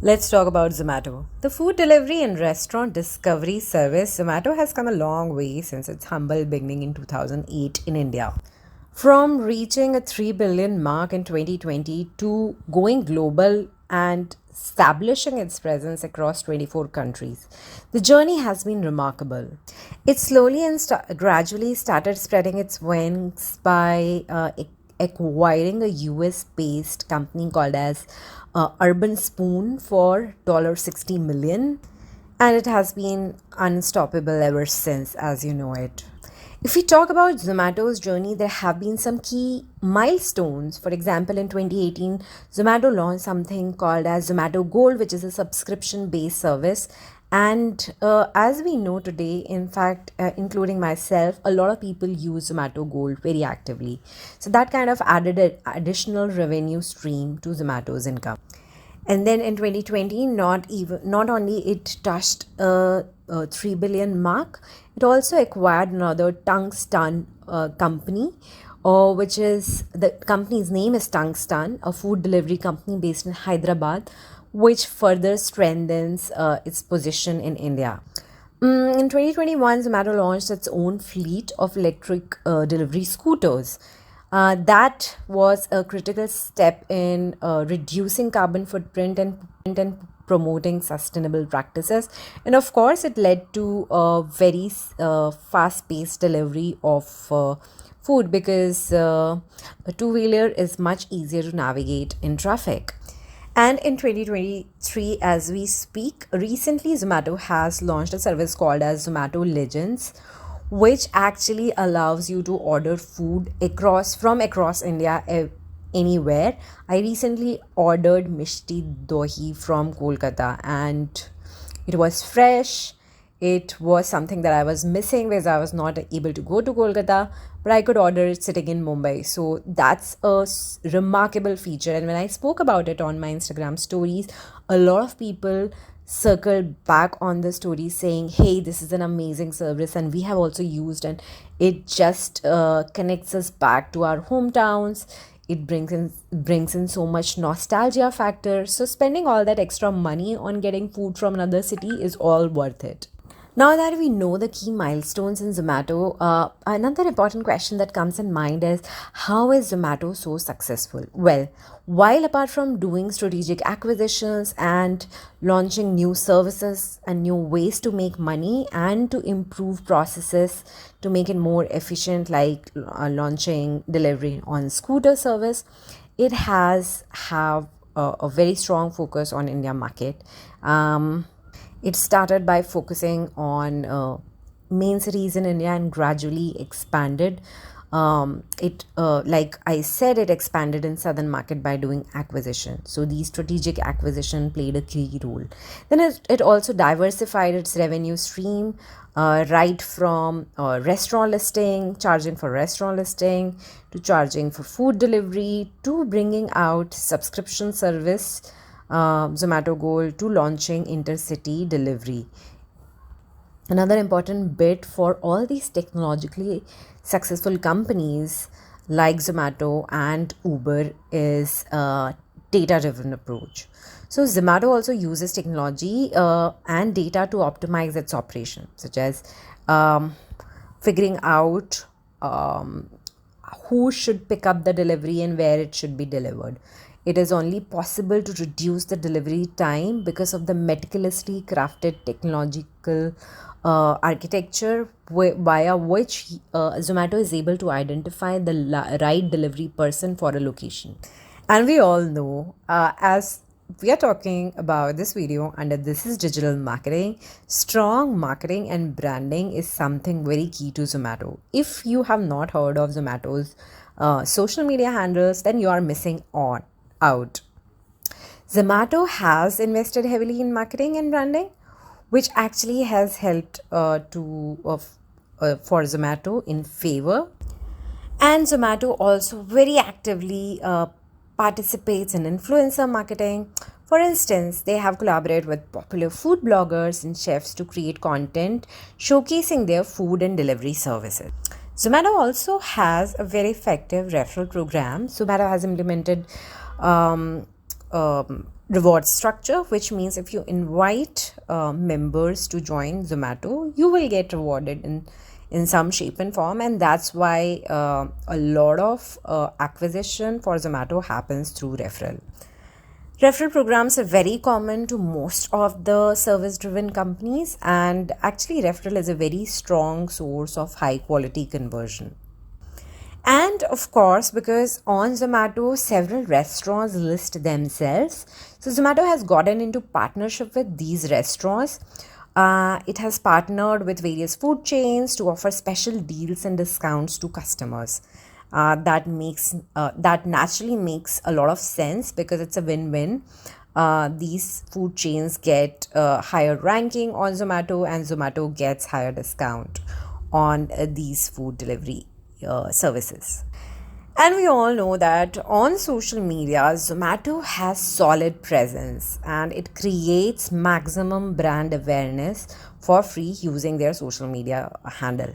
Let's talk about Zomato. The food delivery and restaurant discovery service, Zomato has come a long way since its humble beginning in 2008 in India. From reaching a 3 billion mark in 2020 to going global and establishing its presence across 24 countries, the journey has been remarkable. It slowly and gradually started spreading its wings by acquiring a US based company called as Urban Spoon for $60 million, and it has been unstoppable ever since, as you know it. If we talk about Zomato's journey, there have been some key milestones. For example, in 2018, Zomato launched something called as Zomato Gold, which is a subscription-based service. And as we know today, in fact, including myself, a lot of people use Zomato Gold very actively. So that kind of added an additional revenue stream to Zomato's income. And then in 2020, not only it touched a 3 billion mark, it also acquired another tungsten company, which is the company's name is Tungsten, a food delivery company based in Hyderabad, which further strengthens its position in India. In 2021, Zomato launched its own fleet of electric delivery scooters. That was a critical step in reducing carbon footprint and promoting sustainable practices. And of course, it led to a very fast paced delivery of food because a two wheeler is much easier to navigate in traffic. And in 2023, as we speak, recently Zomato has launched a service called as Zomato Legends, which actually allows you to order food across India anywhere. I recently ordered Mishti Dohi from Kolkata and it was fresh. It was something that I was missing because I was not able to go to Kolkata, but I could order it sitting in Mumbai. So that's a remarkable feature. And when I spoke about it on my Instagram stories, a lot of people circled back on the story saying, hey, this is an amazing service and we have also used, and it just connects us back to our hometowns. It brings in so much nostalgia factor. So spending all that extra money on getting food from another city is all worth it. Now that we know the key milestones in Zomato, another important question that comes in mind is, how is Zomato so successful? Well, while apart from doing strategic acquisitions and launching new services and new ways to make money and to improve processes to make it more efficient, like launching delivery on scooter service, it has have a very strong focus on India market. It started by focusing on main cities in India and gradually expanded. Like I said, it expanded in southern market by doing acquisition. So the strategic acquisition played a key role. Then it also diversified its revenue stream, right from restaurant listing, charging for restaurant listing, to charging for food delivery, to bringing out subscription service, Zomato Gold, to launching intercity delivery. Another important bit for all these technologically successful companies like Zomato and Uber is a data-driven approach. So Zomato also uses technology and data to optimize its operation, such as figuring out who should pick up the delivery and where it should be delivered. It is only possible to reduce the delivery time because of the meticulously crafted technological architecture via which Zomato is able to identify the right delivery person for a location. And we all know, as we are talking about this video under this is digital marketing, strong marketing and branding is something very key to Zomato. If you have not heard of Zomato's social media handles, then you are missing out. Zomato has invested heavily in marketing and branding, which actually has helped for Zomato in favor. And Zomato also very actively participates in influencer marketing. For instance, they have collaborated with popular food bloggers and chefs to create content showcasing their food and delivery services. Zomato also has a very effective referral program. Zomato has implemented reward structure, which means if you invite members to join Zomato, you will get rewarded in some shape and form, and that's why a lot of acquisition for Zomato happens through referral. Referral programs are very common to most of the service driven companies, and actually, referral is a very strong source of high quality conversion. And of course, because on Zomato, several restaurants list themselves. So Zomato has gotten into partnership with these restaurants. It has partnered with various food chains to offer special deals and discounts to customers. That naturally makes a lot of sense because it's a win-win. These food chains get higher ranking on Zomato, and Zomato gets higher discount on these food delivery services. And we all know that on social media, Zomato has solid presence and it creates maximum brand awareness for free using their social media handle.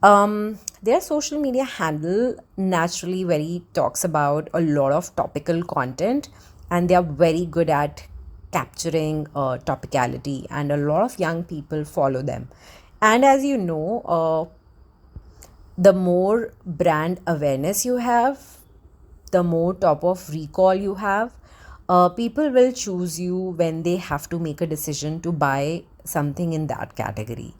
Their social media handle naturally very talks about a lot of topical content, and they are very good at capturing topicality, and a lot of young people follow them. And as you know, the more brand awareness you have, the more top of recall you have, people will choose you when they have to make a decision to buy something in that category.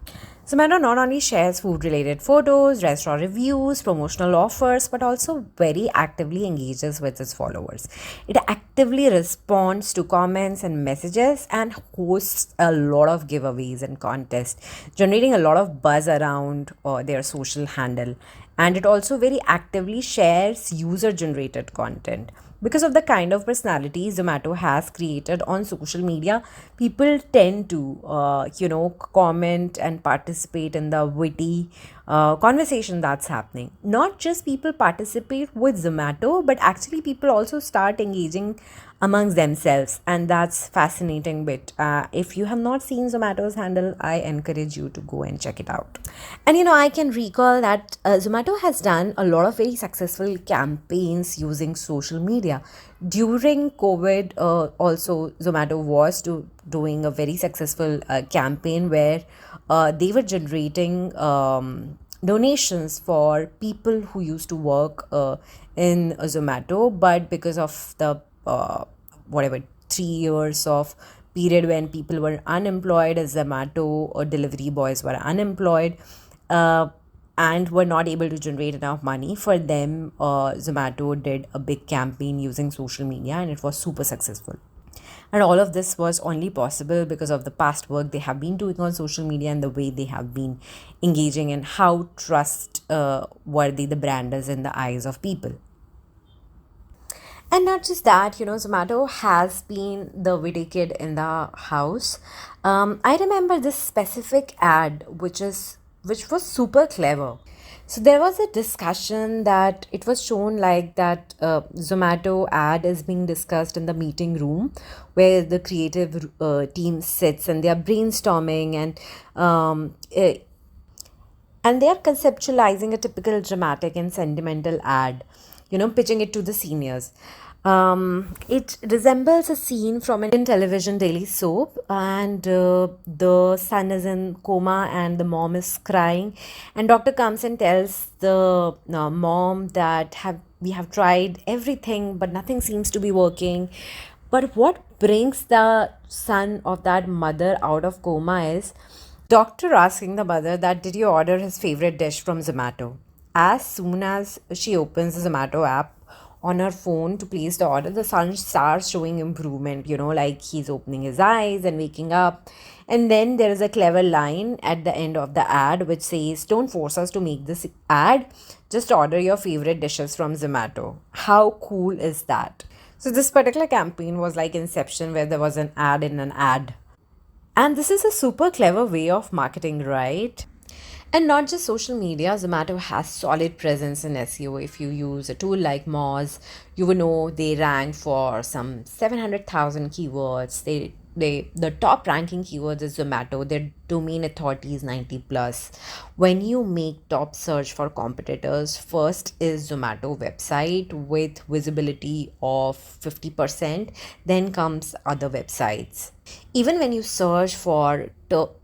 Zomato not only shares food related photos, restaurant reviews, promotional offers, but also very actively engages with its followers. It actively responds to comments and messages and hosts a lot of giveaways and contests, generating a lot of buzz around their social handle. And it also very actively shares user generated content. Because of the kind of personality Zomato has created on social media, people tend to, comment and participate in the witty conversation that's happening. Not just people participate with Zomato, but actually people also start engaging amongst themselves, and that's fascinating bit. If you have not seen Zomato's handle, I encourage you to go and check it out. And I can recall that Zomato has done a lot of very successful campaigns using social media. During COVID, also Zomato was doing a very successful campaign where they were generating donations for people who used to work in Zomato, but because of the whatever 3 years of period when people were unemployed, as Zomato or delivery boys were unemployed, and were not able to generate enough money for them, Zomato did a big campaign using social media, and it was super successful. And all of this was only possible because of the past work they have been doing on social media and the way they have been engaging and how trustworthy the brand is in the eyes of people. And not just that, Zomato has been the witty kid in the house. I remember this specific ad, which was super clever. So there was a discussion that it was shown like that Zomato ad is being discussed in the meeting room where the creative team sits and they are brainstorming and they are conceptualizing a typical dramatic and sentimental ad, pitching it to the seniors. It resembles a scene from an television daily soap, and the son is in coma and the mom is crying, and doctor comes and tells the mom that we have tried everything but nothing seems to be working. But what brings the son of that mother out of coma is doctor asking the mother that did you order his favorite dish from Zomato. As soon as she opens the Zomato app on her phone to place the order, the son starts showing improvement, like he's opening his eyes and waking up. And then there is a clever line at the end of the ad which says, don't force us to make this ad, just order your favorite dishes from Zomato. How cool is that? So this particular campaign was like Inception, where there was an ad in an ad. And this is a super clever way of marketing, right? And not just social media, Zomato has solid presence in SEO. If you use a tool like Moz, you will know they rank for some 700,000 keywords. They the top ranking keywords is Zomato. Their domain authority is 90 plus. When you make top search for competitors, first is Zomato website with visibility of 50%, then comes other websites. Even when you search for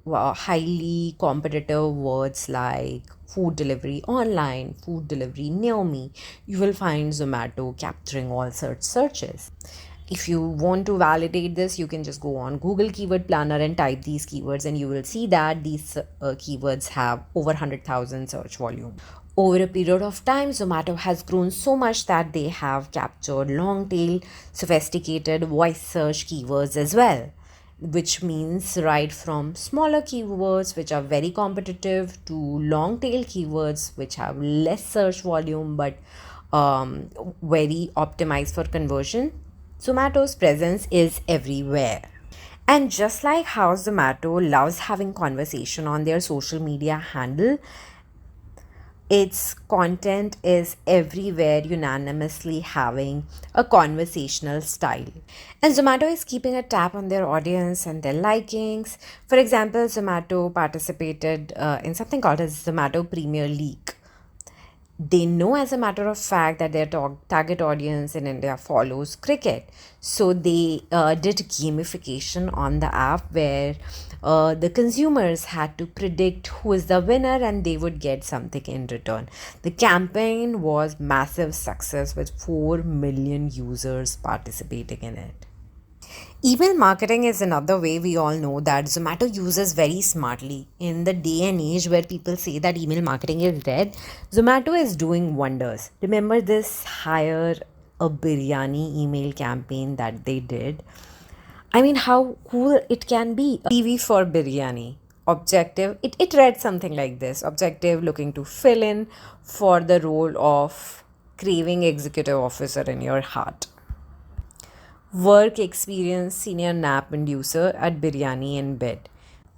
highly competitive words like food delivery online, food delivery near me, you will find Zomato capturing all search searches. If you want to validate this, you can just go on Google Keyword Planner and type these keywords, and you will see that these keywords have over 100,000 search volume. Over a period of time, Zomato has grown so much that they have captured long tail, sophisticated voice search keywords as well, which means right from smaller keywords which are very competitive to long tail keywords which have less search volume but very optimized for conversion. Zomato's presence is everywhere. And just like how Zomato loves having conversation on their social media handle, its content is everywhere unanimously having a conversational style. And Zomato is keeping a tab on their audience and their likings. For example, Zomato participated in something called as Zomato Premier League. They know, as a matter of fact, that their target audience in India follows cricket. So they did gamification on the app where the consumers had to predict who is the winner and they would get something in return. The campaign was massive success with 4 million users participating in it. Email marketing is another way we all know that Zomato uses very smartly. In the day and age where people say that email marketing is dead, Zomato is doing wonders. Remember this hire a biryani email campaign that they did? I mean, how cool it can be. TV for biryani. Objective, it read something like this. Objective, looking to fill in for the role of craving executive officer in your heart. Work experience, senior nap inducer at biryani in bed.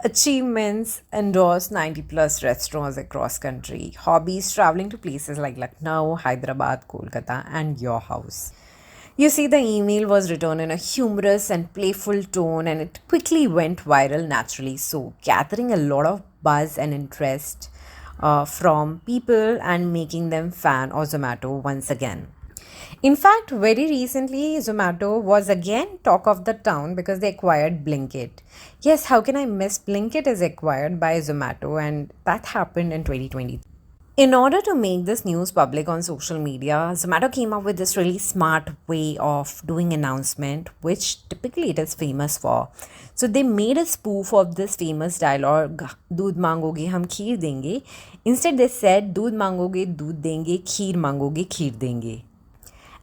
Achievements, endorsed 90 plus restaurants across country. Hobbies, traveling to places like Lucknow, Hyderabad, Kolkata, and your house. You see, the email was written in a humorous and playful tone and it quickly went viral naturally. So, gathering a lot of buzz and interest from people and making them fan of Zomato once again. In fact, very recently, Zomato was again talk of the town because they acquired Blinkit. Yes, how can I miss Blinkit is acquired by Zomato, and that happened in 2020. In order to make this news public on social media, Zomato came up with this really smart way of doing announcement, which typically it is famous for. So they made a spoof of this famous dialogue, "दूध मांगोगे हम खीर देंगे." Instead, they said, "दूध मांगोगे दूध देंगे, खीर मांगोगे खीर देंगे."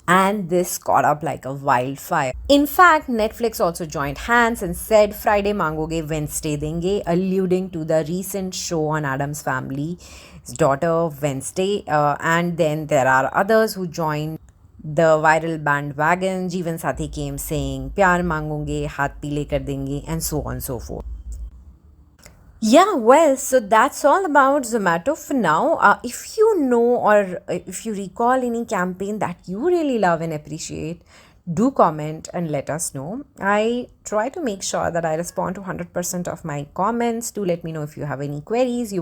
And this caught up like a wildfire. In fact, Netflix also joined hands and said Friday mangoge, Wednesday denge, alluding to the recent show on Adam's Family's daughter Wednesday. And then there are others who joined the viral bandwagon. Jeevan Sathi came saying Pyar mangonge, haath peele kar denge, and so on and so forth. Yeah, well, so that's all about Zomato for now. If you know or if you recall any campaign that you really love and appreciate, do comment and let us know. I try to make sure that I respond to 100% of my comments. Do let me know if you have any queries you